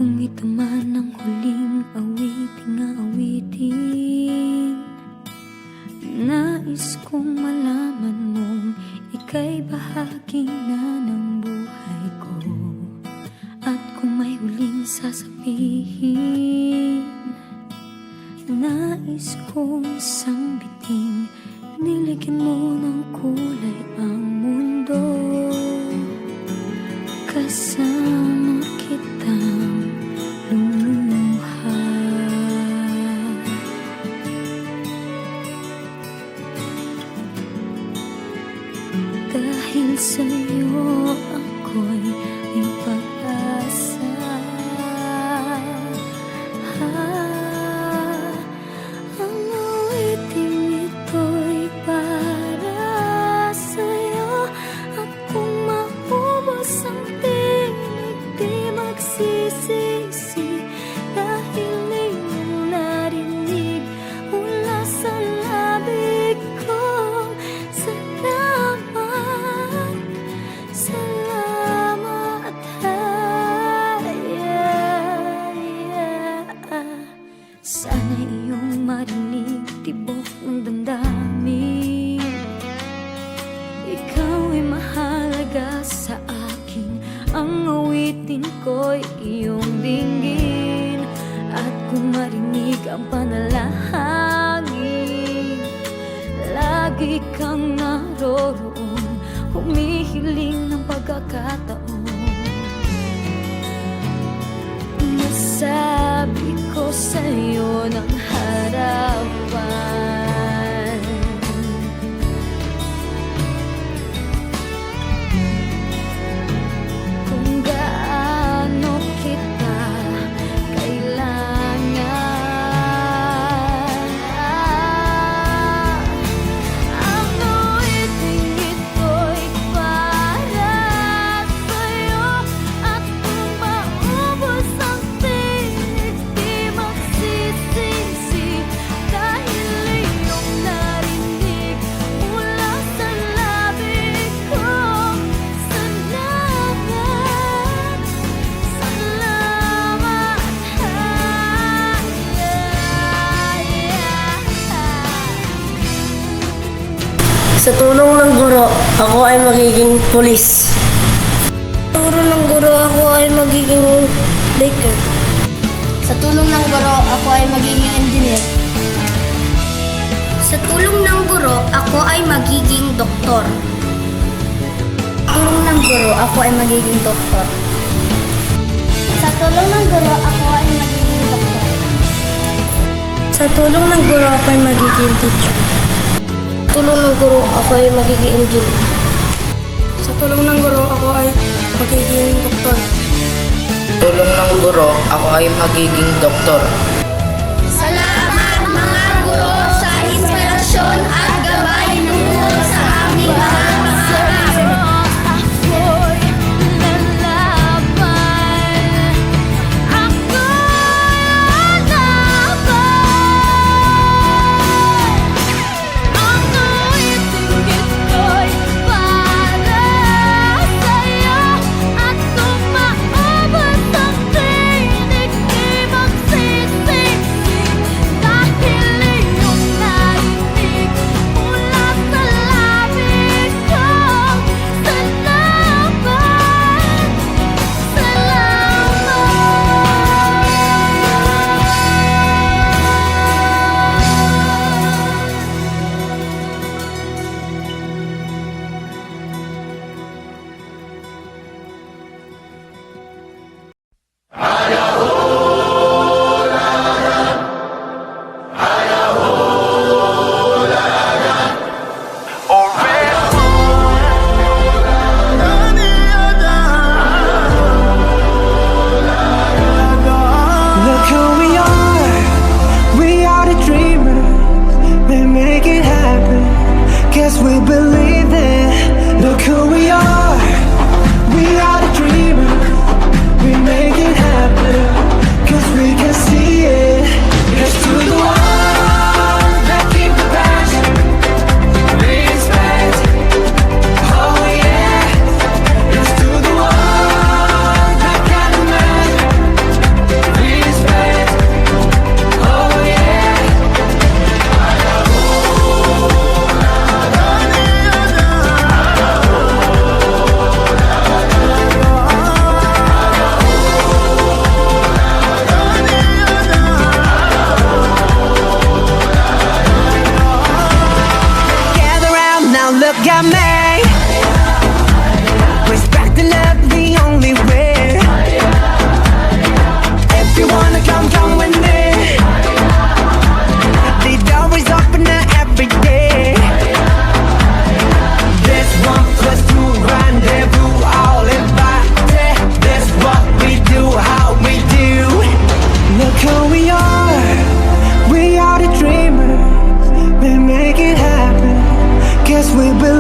kong itaman ang huling awiting aawitin. Nais kong malaman mong ika'y bahagi na ng buhay ko. At kung may huling sasabihin, nais kong isang biting nilagyan mo ng kulay ang mundo. Kasama kitang lumuha. Dahil sa'yo ako'y may pag-asa. Ang awiting ito'y para sa'yo. At kung maubos ang tinig, di magsisisi. Dahil iyong narinig mula sa labig ko. Salamat, salamat, sana iyong marinig tibok ng damdamin. Ikaw ay mahalaga sa akin. Ang awitin ko'y iyong dinggin. At kung marinig ang panalangin, lagi kang naroroon, humihiling ng pagkakataon. Masabi ko sa'yo ng harapan, kung gaano kita kailangan. Ang awiting ito'y para sa'yo. At kung maubos ang tinig, di magsisisi. Dahil iyong narinig mula sa labig ko. Salamat, salamat, Sa tulong ng guro, ako ay magiging pulis. Sa tulong ng guro, ako ay magiging baker. Sa tulong ng guro, ako ay magiging engineer. Sa tulong ng guro, ako ay magiging doktor. Sa tulong ng guro, ako ay magiging doktor. Sa tulong ng guro, ako ay magiging doktor. Sa tulong ng guro, ako ay magiging teacher. Sa tulong ng guro, ako ay magiging engineer. Sa tulong ng guro, ako ay magiging doktor. Tulong ng guro, ako ay magiging doktor. Salamat mga guro sa inspirasyon at gabay nyo sa aming mga pangarap. Ako'y lalaban. Ako'y lalaban. Ang awiting ito'y para sa'yo. At kung maubos ang tinig, di magsisisi. Dahil iyong narinig mula sa labig ko. Salamat, Look who we are the dreamers, we make it happen, guess we believe it. Look who we are the dreamers, we make it happen, cause we can see it. Here's to the one that keep the passion, respect, oh yeah. Here's to the one that can imagine Guess we believe